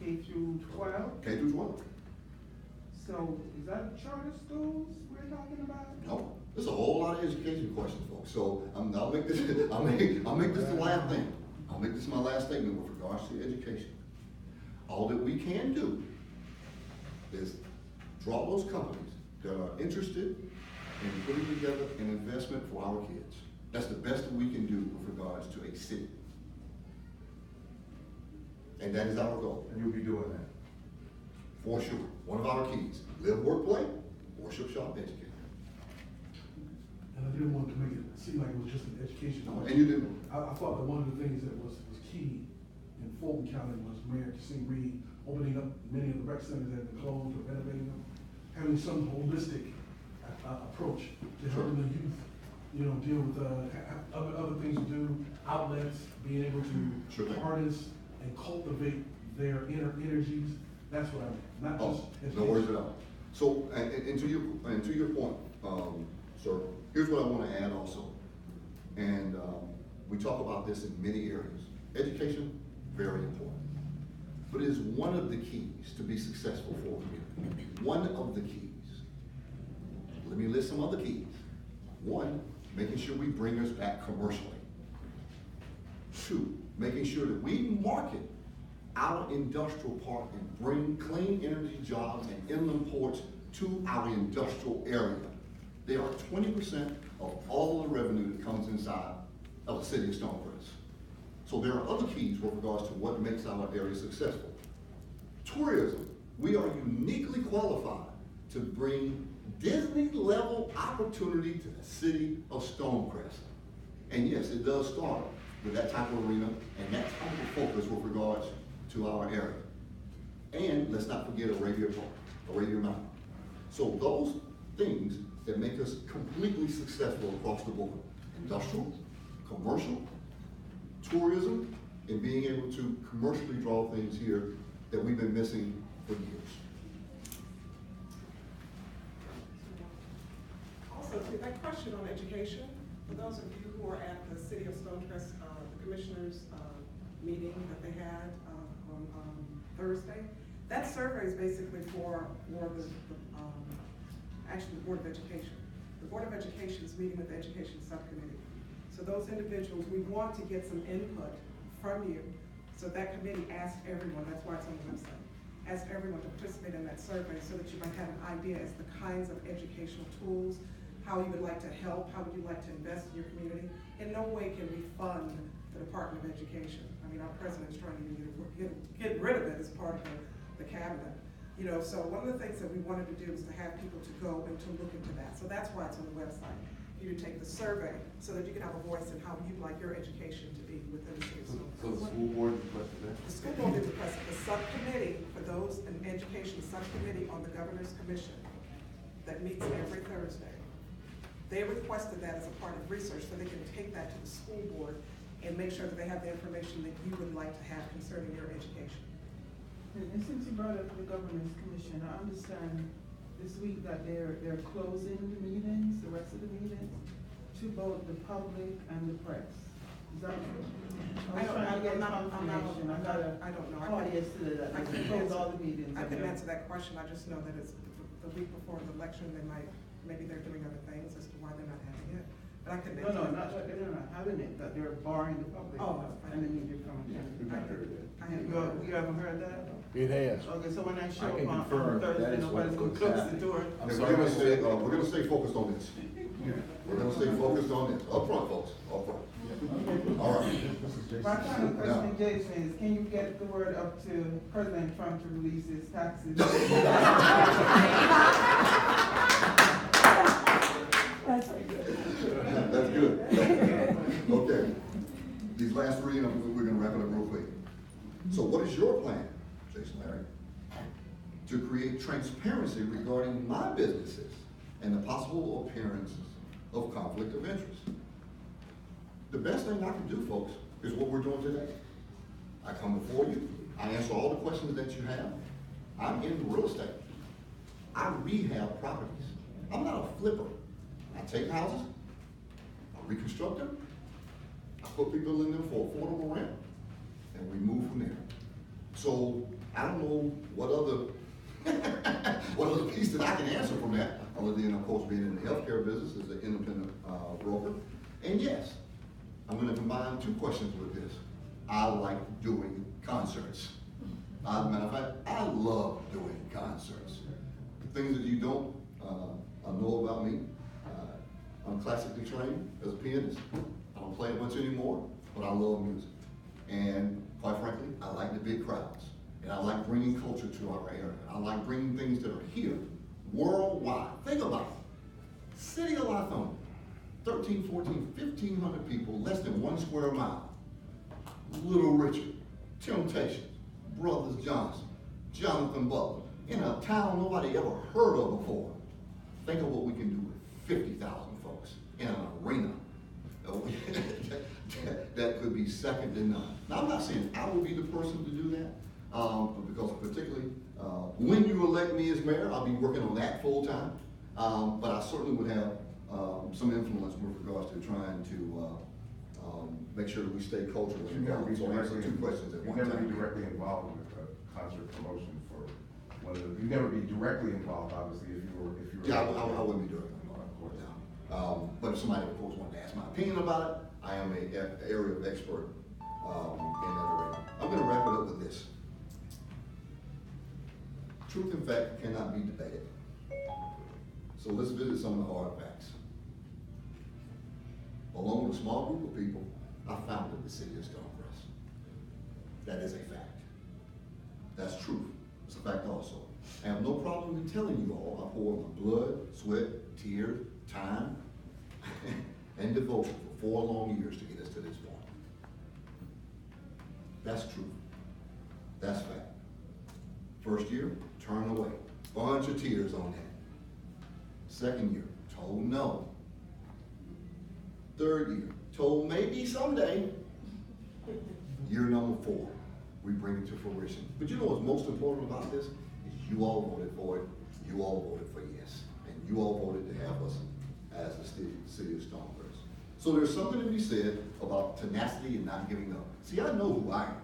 K through 12? K through 12. So is that charter schools we're talking about? No, there's a whole lot of education questions, folks. So I'll make this, I'll make this the last thing. I'll make this my last statement with regards to education. All that we can do is draw those companies that are interested in putting together an investment for our kids. That's the best that we can do with regards to a city. And that is our goal. And you'll be doing that? For sure. One of our keys: live, work, play, worship, shop, educate. And I didn't want to make it seem like it was just an education. No, and you didn't. I thought that one of the things that was key in Fulton County was Mayor Kasim Reed opening up many of the rec centers that had been closed or renovating them, having some holistic approach to helping the youth, you know, deal with other things to do, outlets, being able to Sure thing. harness and cultivate their inner energies. That's what I mean, not just education. No worries at all. So, and to your point, sir, here's what I want to add also. And we talk about this in many areas. Education, very important. But it is one of the keys to be successful for a community. One of the keys. Let me list some other keys. One, making sure we bring us back commercially. Two, making sure that we market our industrial park and bring clean energy jobs and inland ports to our industrial area. They are 20% of all the revenue that comes inside of the city of Stonecrest. So there are other keys with regards to what makes our area successful. Tourism, we are uniquely qualified to bring Disney-level opportunity to the city of Stonecrest. And yes, it does start with that type of arena and that type of focus with regards to our area. And let's not forget Arabia Mountain. So those things that make us completely successful across the board: industrial, commercial, tourism, and being able to commercially draw things here that we've been missing for years. Also, to that question on education, for those of you who are at the City of Stonecrest, the commissioners' meeting that they had on Thursday, that survey is basically for actually the Board of Education. The Board of Education is meeting with the Education Subcommittee. So those individuals, we want to get some input from you. So that committee asked everyone, that's why it's on the website, asked everyone to participate in that survey so that you might have an idea as the kinds of educational tools, how you would like to help, how would you like to invest in your community. In no way can we fund the Department of Education. I mean, our president is trying to get rid of it as part of the cabinet. You know, so one of the things that we wanted to do is to have people to go and to look into that. So that's why it's on the website. You to take the survey so that you can have a voice in how you'd like your education to be within the city of Stonecrest. So the school board requested that? The school board did request it. The subcommittee, for those in education subcommittee on the Governor's Commission that meets every Thursday, they requested that as a part of research so they can take that to the school board and make sure that they have the information that you would like to have concerning your education. And since you brought up the Governor's Commission, I understand this week that they're closing the meetings, the rest of the meetings, to both the public and the press. Is that true? I was trying to get confirmation. I got a call yesterday that they closed all the meetings. I couldn't answer that question. I just know that it's the week before the election. Maybe they're doing other things as to why they're not having it. But I couldn't answer. No, not that they're not having it, that they're barring the public. Oh, and the media from it. We've not heard that. You haven't heard that? It has. Okay, so when I show can up confirm on that Thursday, is what nobody's gonna is close the happening. door. And we're gonna stay focused on this. We're gonna stay focused on this. Up front, folks, up front. All right. My final question, Jason, is can you get the word up to President Trump to release his taxes? That's good. Okay. These last three, and we're gonna wrap it up real quick. So what is your plan, Jason, Larry, to create transparency regarding my businesses and the possible appearance of conflict of interest? The best thing I can do, folks, is what we're doing today. I come before you, I answer all the questions that you have. I'm in real estate. I rehab properties. I'm not a flipper. I take houses, I reconstruct them, I put people in them for affordable rent, and we move from there. So I don't know what other, what other piece that I can answer from that, other than, of course, being in the healthcare business as an independent broker. And yes, I'm gonna combine two questions with this. I like doing concerts. As a matter of fact, I love doing concerts. Things that you don't know about me, I'm classically trained as a pianist. I don't play it much anymore, but I love music. And quite frankly, I like the big crowds. And I like bringing culture to our area. I like bringing things that are here, worldwide. Think about it. City of Lithonia, 13, 14, 1,500 people, less than 1 square mile. Little Richard, Temptations, Brothers Johnson, Jonathan Butler, in a town nobody ever heard of before. Think of what we can do with 50,000 folks in an arena. That could be second to none. Now, I'm not saying I will be the person to do that, because particularly when you elect me as mayor, I'll be working on that full time. But I certainly would have some influence with regards to trying to make sure that we stay culturally You never be involved. So I answer directly, two questions at you one never time. be directly involved with a concert promotion for one of the, you never be directly involved, obviously, if you were. Yeah, I wouldn't be doing it. Of course. But if somebody, of course, wanted to ask my opinion about it, I am an area of expert in that area. I'm going to wrap it up with this. Truth and fact cannot be debated. So let's visit some of the hard facts. Along with a small group of people, I founded the city of Stonecrest. That is a fact. That's truth. It's a fact also. I have no problem in telling you all I poured my blood, sweat, tears, time, and devotion for 4 long years to get us to this point. That's truth. That's fact. First year, turned away. Bunch of tears on that. Second year, told no. Third year, told maybe someday. Year number 4, we bring it to fruition. But you know what's most important about this? Is you all voted for it, you all voted for yes, and you all voted to have us as the city of Stonecrest. So there's something to be said about tenacity and not giving up. See, I know who I am.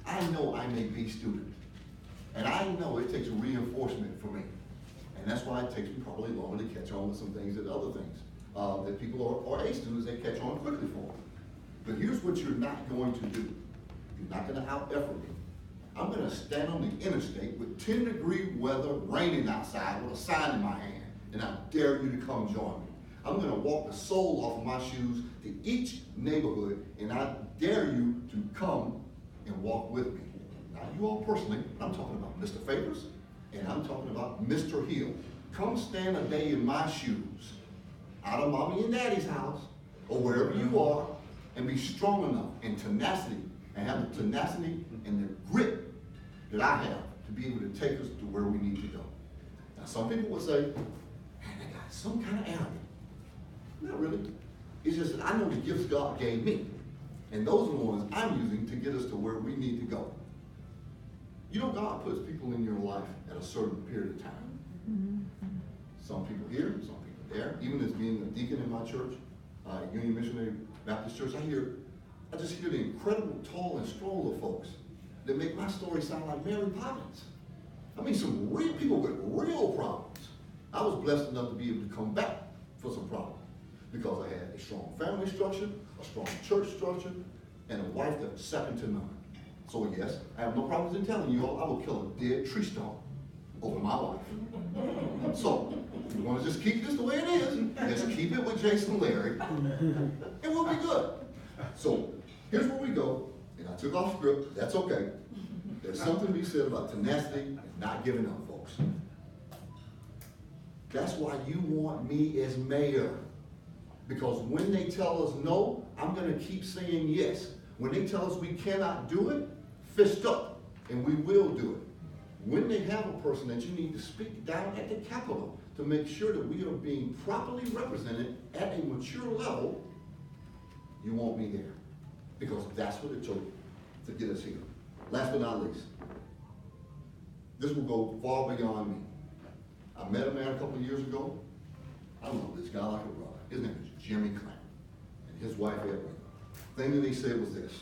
I know I'm a B student. And I know it takes reinforcement for me. And that's why it takes me probably longer to catch on with some things than other things. That people are A students, they catch on quickly for. But here's what you're not going to do. You're not gonna out-effort me. I'm gonna stand on the interstate with 10-degree weather, raining outside, with a sign in my hand, and I dare you to come join me. I'm gonna walk the sole off of my shoes to each neighborhood, and I dare you to come and walk with me. Not you all personally, I'm talking about Mr. Favors, and I'm talking about Mr. Hill. Come stand a day in my shoes, out of mommy and daddy's house, or wherever you are, and be strong enough and tenacity, and have the tenacity and the grit that I have to be able to take us to where we need to go. Now, some people would say, man, that guy's some kind of arrogant. Not really. It's just that I know the gifts God gave me, and those are the ones I'm using to get us to where we need to go. You know, God puts people in your life at a certain period of time. Some people here, some people there. Even as being a deacon in my church, Union Missionary Baptist Church, I just hear the incredible tall and stroller folks that make my story sound like Mary Poppins. I mean, some real people with real problems. I was blessed enough to be able to come back for some problems because I had a strong family structure, a strong church structure, and a wife that was second to none. So yes, I have no problems in telling you all I will kill a dead tree stump over my wife. So, if you want to just keep this the way it is, just keep it with Jason and Larry, and we'll be good. So, here's where we go, and I took off script, that's okay. There's something to be said about tenacity and not giving up, folks. That's why you want me as mayor. Because when they tell us no, I'm gonna keep saying yes. When they tell us we cannot do it, fist up, and we will do it. When they have a person that you need to speak down at the Capitol to make sure that we are being properly represented at a mature level, you want me there. Because that's what it took to get us here. Last but not least, this will go far beyond me. I met a man a couple of years ago. I love this guy like a brother. His name is Jimmy Clamp, and his wife Edwin. The thing that he said was this,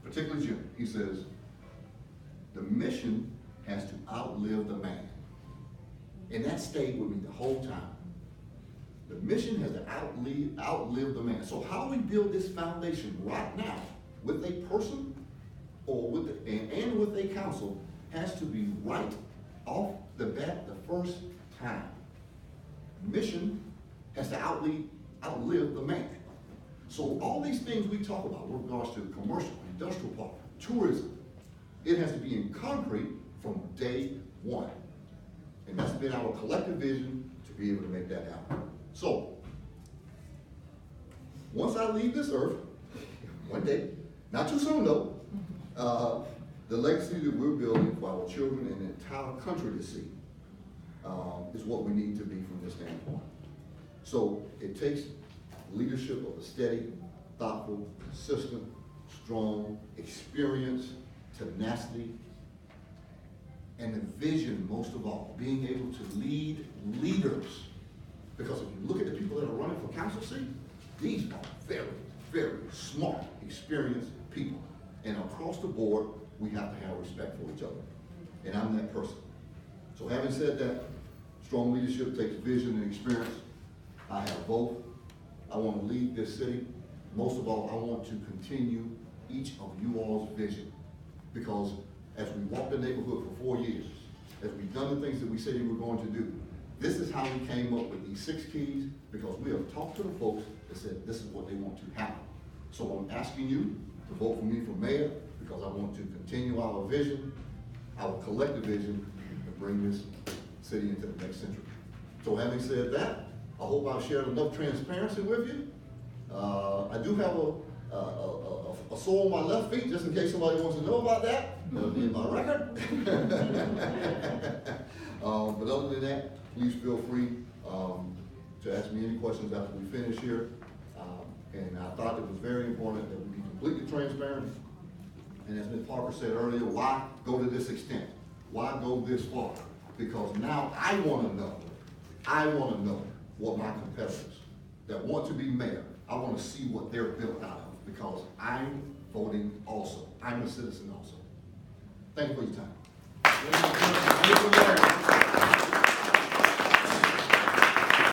particularly Jimmy. He says, The mission has to outlive the man. And that stayed with me the whole time. The mission has to outlive the man. So how we build this foundation right now with a person or with and with a council has to be right off the bat the first time. Mission has to outlive the man. So all these things we talk about with regards to commercial, industrial park, tourism, it has to be in concrete from day one. And that's been our collective vision to be able to make that happen. So, once I leave this earth, one day, not too soon though, the legacy that we're building for our children and the entire country to see is what we need to be from this standpoint. So it takes leadership of a steady, thoughtful, consistent, strong, experienced, tenacity, and the vision, most of all, being able to lead leaders. Because if you look at the people that are running for council seat, these are very, very smart, experienced people. And across the board, we have to have respect for each other. And I'm that person. So having said that, strong leadership takes vision and experience. I have both. I want to lead this city. Most of all, I want to continue each of you all's vision. Because as we walked the neighborhood for 4 years, as we've done the things that we said we were going to do, this is how we came up with these 6 keys, because we have talked to the folks that said this is what they want to happen. So I'm asking you to vote for me for mayor, because I want to continue our vision, our collective vision, and bring this city into the next century. So having said that, I hope I've shared enough transparency with you. I do have a sore on my left feet, just in case somebody wants to know about that. That'll be in my record. But other than that, please feel free to ask me any questions after we finish here. And I thought it was very important that we be completely transparent. And as Ms. Parker said earlier, why go to this extent? Why go this far? Because now I want to know what my competitors that want to be mayor, I want to see what they're built out of, because I'm voting also. I'm a citizen also. Thank you for your time.